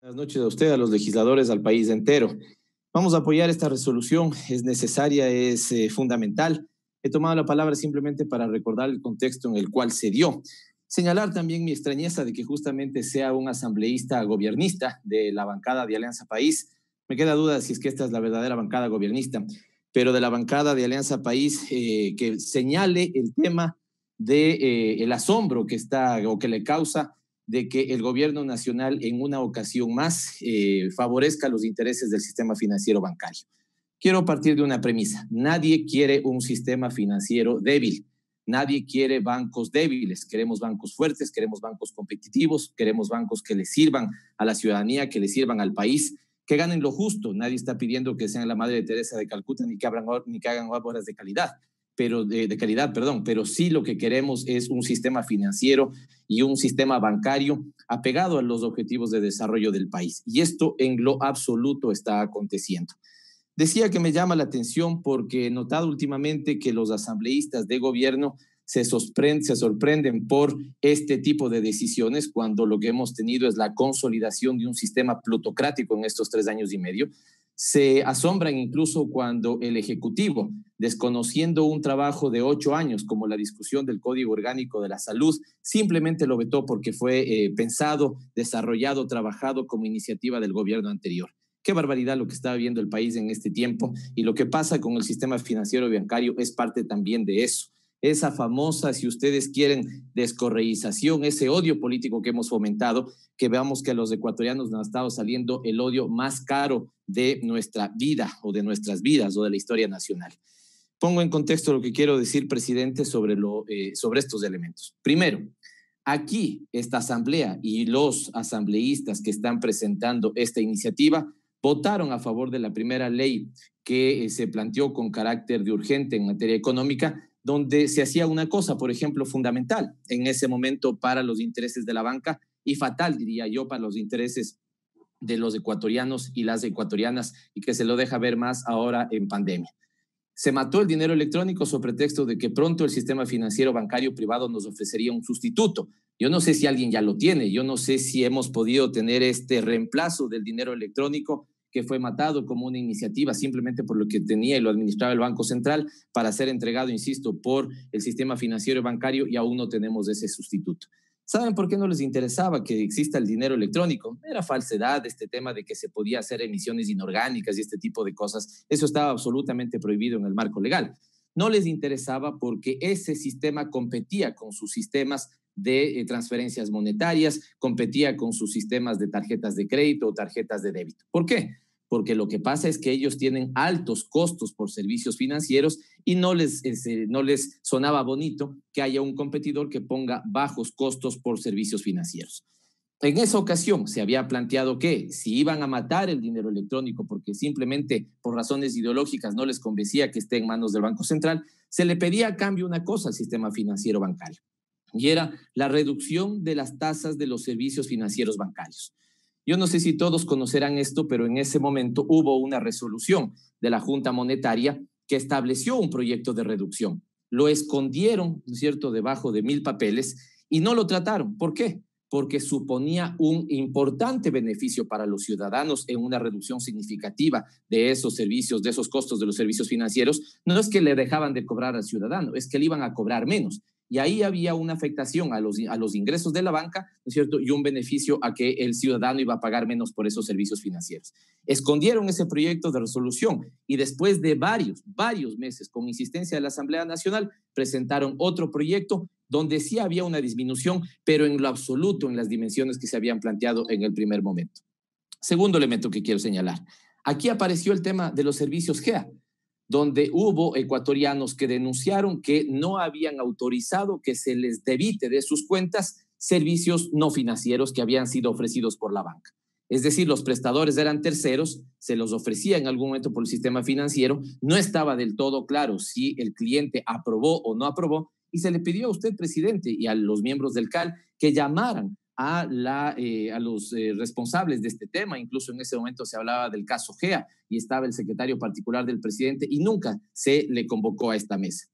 Buenas noches a usted, a los legisladores, al país entero. Vamos a apoyar esta resolución, es necesaria, es fundamental. He tomado la palabra simplemente para recordar el contexto en el cual se dio. Señalar también mi extrañeza de que justamente sea un asambleísta gobiernista de la bancada de Alianza País. Me queda duda si es que esta es la verdadera bancada gobiernista, pero de la bancada de Alianza País que señale el tema de el asombro que está o que le causa de que el gobierno nacional en una ocasión más favorezca los intereses del sistema financiero bancario. Quiero partir de una premisa. Nadie quiere un sistema financiero débil. Nadie quiere bancos débiles. Queremos bancos fuertes, queremos bancos competitivos, queremos bancos que le sirvan a la ciudadanía, que le sirvan al país, que ganen lo justo. Nadie está pidiendo que sean la Madre de Teresa de Calcuta ni que hagan obras de calidad. Pero sí lo que queremos es un sistema financiero y un sistema bancario apegado a los objetivos de desarrollo del país. Y esto en lo absoluto está aconteciendo. Decía que me llama la atención porque he notado últimamente que los asambleístas de gobierno se sorprenden por este tipo de decisiones cuando lo que hemos tenido es la consolidación de un sistema plutocrático en estos 3 años y medio. Se asombran incluso cuando el Ejecutivo, desconociendo un trabajo de 8 años como la discusión del Código Orgánico de la Salud, simplemente lo vetó porque fue pensado, desarrollado, trabajado como iniciativa del gobierno anterior. Qué barbaridad lo que está viviendo el país en este tiempo, y lo que pasa con el sistema financiero y bancario es parte también de eso. Esa famosa, si ustedes quieren, descorreización, ese odio político que hemos fomentado, que veamos que a los ecuatorianos nos ha estado saliendo el odio más caro de nuestra vida o de nuestras vidas o de la historia nacional. Pongo en contexto lo que quiero decir, presidente, sobre estos elementos. Primero, aquí esta asamblea y los asambleístas que están presentando esta iniciativa votaron a favor de la primera ley que se planteó con carácter de urgente en materia económica, donde se hacía una cosa, por ejemplo, fundamental en ese momento para los intereses de la banca y fatal, diría yo, para los intereses de los ecuatorianos y las ecuatorianas, y que se lo deja ver más ahora en pandemia. Se mató el dinero electrónico sobre pretexto de que pronto el sistema financiero bancario privado nos ofrecería un sustituto. Yo no sé si alguien ya lo tiene, yo no sé si hemos podido tener este reemplazo del dinero electrónico que fue matado como una iniciativa simplemente por lo que tenía y lo administraba el Banco Central para ser entregado, insisto, por el sistema financiero y bancario, y aún no tenemos ese sustituto. ¿Saben por qué no les interesaba que exista el dinero electrónico? Era falsedad este tema de que se podía hacer emisiones inorgánicas y este tipo de cosas. Eso estaba absolutamente prohibido en el marco legal. No les interesaba porque ese sistema competía con sus sistemas de transferencias monetarias, competía con sus sistemas de tarjetas de crédito o tarjetas de débito. ¿Por qué? Porque lo que pasa es que ellos tienen altos costos por servicios financieros y no les sonaba bonito que haya un competidor que ponga bajos costos por servicios financieros. En esa ocasión se había planteado que si iban a matar el dinero electrónico porque simplemente por razones ideológicas no les convencía que esté en manos del Banco Central, se le pedía a cambio una cosa al sistema financiero bancario, y era la reducción de las tasas de los servicios financieros bancarios. Yo no sé si todos conocerán esto, pero en ese momento hubo una resolución de la Junta Monetaria que estableció un proyecto de reducción. Lo escondieron, ¿no es cierto?, debajo de 1000 papeles y no lo trataron. ¿Por qué? Porque suponía un importante beneficio para los ciudadanos en una reducción significativa de esos servicios, de esos costos de los servicios financieros. No es que le dejaban de cobrar al ciudadano, es que le iban a cobrar menos. Y ahí había una afectación a los ingresos de la banca, ¿no es cierto?, y un beneficio a que el ciudadano iba a pagar menos por esos servicios financieros. Escondieron ese proyecto de resolución y después de varios meses, con insistencia de la Asamblea Nacional, presentaron otro proyecto donde sí había una disminución, pero en lo absoluto en las dimensiones que se habían planteado en el primer momento. Segundo elemento que quiero señalar. Aquí apareció el tema de los servicios GEA, donde hubo ecuatorianos que denunciaron que no habían autorizado que se les debite de sus cuentas servicios no financieros que habían sido ofrecidos por la banca. Es decir, los prestadores eran terceros, se los ofrecía en algún momento por el sistema financiero, no estaba del todo claro si el cliente aprobó o no aprobó, y se le pidió a usted, presidente, y a los miembros del CAL que llamaran a los responsables de este tema. Incluso en ese momento se hablaba del caso GEA y estaba el secretario particular del presidente y nunca se le convocó a esta mesa.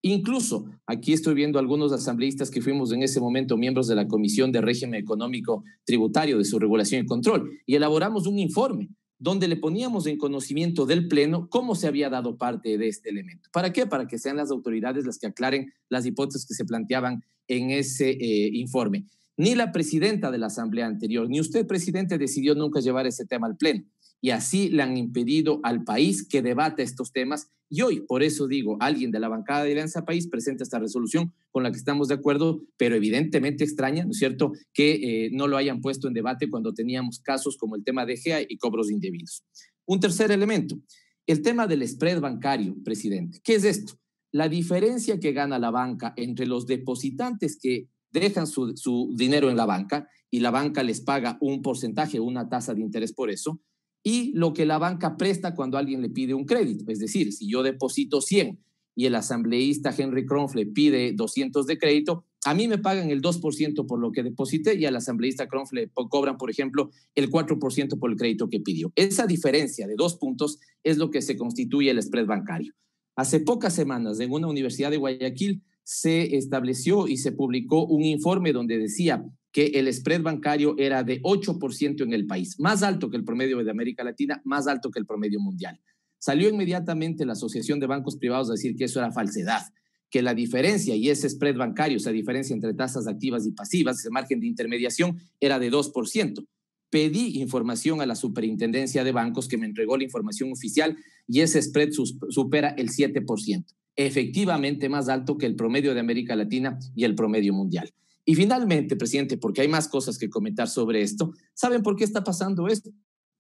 Incluso aquí estoy viendo algunos asambleístas que fuimos en ese momento miembros de la Comisión de Régimen Económico Tributario de su regulación y control y elaboramos un informe donde le poníamos en conocimiento del Pleno cómo se había dado parte de este elemento. ¿Para qué? Para que sean las autoridades las que aclaren las hipótesis que se planteaban en ese informe. Ni la presidenta de la Asamblea anterior, ni usted, presidente, decidió nunca llevar ese tema al Pleno. Y así le han impedido al país que debata estos temas. Y hoy, por eso digo, alguien de la bancada de Alianza País presenta esta resolución con la que estamos de acuerdo, pero evidentemente extraña, ¿no es cierto?, que no lo hayan puesto en debate cuando teníamos casos como el tema de Egea y cobros indebidos. Un tercer elemento, el tema del spread bancario, presidente. ¿Qué es esto? La diferencia que gana la banca entre los depositantes que dejan su dinero en la banca y la banca les paga un porcentaje, una tasa de interés por eso, y lo que la banca presta cuando alguien le pide un crédito. Es decir, si yo deposito 100 y el asambleísta Henry Kronfle pide 200 de crédito, a mí me pagan el 2% por lo que deposité y al asambleísta Kronfle cobran, por ejemplo, el 4% por el crédito que pidió. Esa diferencia de 2 puntos es lo que se constituye el spread bancario. Hace pocas semanas, en una universidad de Guayaquil, se estableció y se publicó un informe donde decía que el spread bancario era de 8% en el país, más alto que el promedio de América Latina, más alto que el promedio mundial. Salió inmediatamente la Asociación de Bancos Privados a decir que eso era falsedad, que la diferencia y ese spread bancario, esa diferencia entre tasas activas y pasivas, ese margen de intermediación, era de 2%. Pedí información a la Superintendencia de Bancos que me entregó la información oficial y ese spread supera el 7%, efectivamente más alto que el promedio de América Latina y el promedio mundial. Y finalmente, presidente, porque hay más cosas que comentar sobre esto, ¿saben por qué está pasando esto?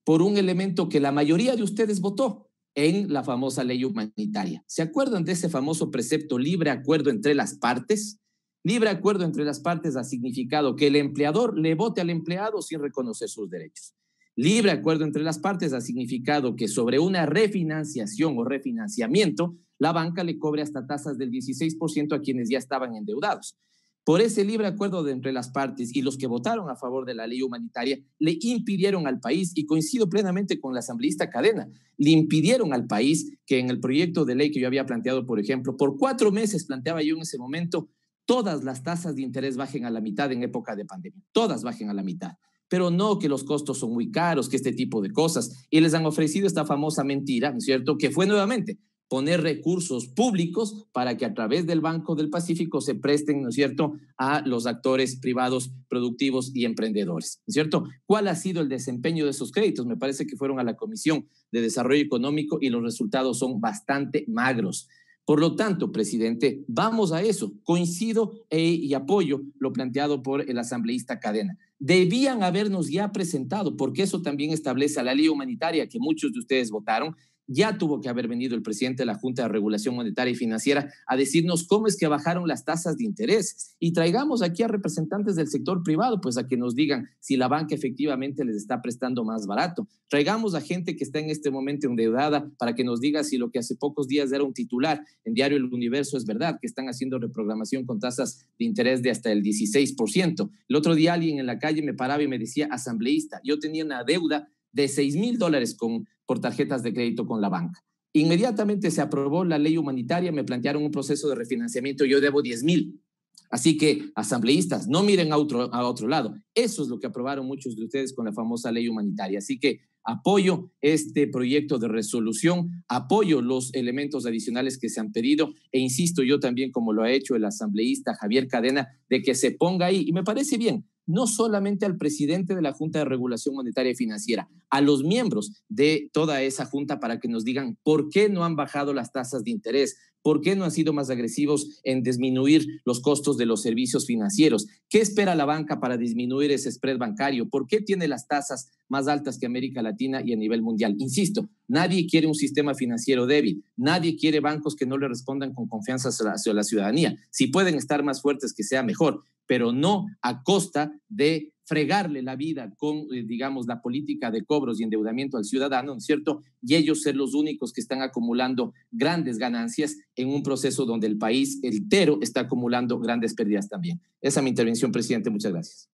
Por un elemento que la mayoría de ustedes votó en la famosa ley humanitaria. ¿Se acuerdan de ese famoso precepto libre acuerdo entre las partes? Libre acuerdo entre las partes ha significado que el empleador le vote al empleado sin reconocer sus derechos. Libre acuerdo entre las partes ha significado que sobre una refinanciación o refinanciamiento, la banca le cobre hasta tasas del 16% a quienes ya estaban endeudados. Por ese libre acuerdo de entre las partes y los que votaron a favor de la ley humanitaria le impidieron al país, y coincido plenamente con la asambleísta Cadena, le impidieron al país que en el proyecto de ley que yo había planteado, por ejemplo, por 4 meses planteaba yo en ese momento, todas las tasas de interés bajen a la mitad en época de pandemia, todas bajen a la mitad. Pero no que los costos son muy caros, que este tipo de cosas. Y les han ofrecido esta famosa mentira, ¿no es cierto?, que fue nuevamente poner recursos públicos para que a través del Banco del Pacífico se presten, ¿no es cierto?, a los actores privados, productivos y emprendedores, ¿no es cierto? ¿Cuál ha sido el desempeño de esos créditos? Me parece que fueron a la Comisión de Desarrollo Económico y los resultados son bastante magros. Por lo tanto, presidente, vamos a eso. Coincido y apoyo lo planteado por el asambleísta Cadena. Debían habernos ya presentado, porque eso también establece a la ley humanitaria que muchos de ustedes votaron. Ya tuvo que haber venido el presidente de la Junta de Regulación Monetaria y Financiera a decirnos cómo es que bajaron las tasas de interés, y traigamos aquí a representantes del sector privado, pues a que nos digan si la banca efectivamente les está prestando más barato. Traigamos a gente que está en este momento endeudada para que nos diga si lo que hace pocos días era un titular en Diario El Universo es verdad, que están haciendo reprogramación con tasas de interés de hasta el 16%. El otro día alguien en la calle me paraba y me decía, asambleísta, yo tenía una deuda de $6,000 por tarjetas de crédito con la banca. Inmediatamente se aprobó la ley humanitaria, me plantearon un proceso de refinanciamiento, yo debo 10,000. Así que, asambleístas, no miren a otro lado. Eso es lo que aprobaron muchos de ustedes con la famosa ley humanitaria. Así que apoyo este proyecto de resolución, apoyo los elementos adicionales que se han pedido e insisto yo también, como lo ha hecho el asambleísta Javier Cadena, de que se ponga ahí. Y me parece bien, no solamente al presidente de la Junta de Regulación Monetaria y Financiera, a los miembros de toda esa junta para que nos digan por qué no han bajado las tasas de interés, por qué no han sido más agresivos en disminuir los costos de los servicios financieros, qué espera la banca para disminuir ese spread bancario, por qué tiene las tasas más altas que América Latina y a nivel mundial. Insisto, nadie quiere un sistema financiero débil, nadie quiere bancos que no le respondan con confianza hacia la ciudadanía. Si pueden estar más fuertes, que sea mejor, pero no a costa de fregarle la vida con, digamos, la política de cobros y endeudamiento al ciudadano, ¿no es cierto? Y ellos ser los únicos que están acumulando grandes ganancias en un proceso donde el país entero está acumulando grandes pérdidas también. Esa es mi intervención, presidente. Muchas gracias.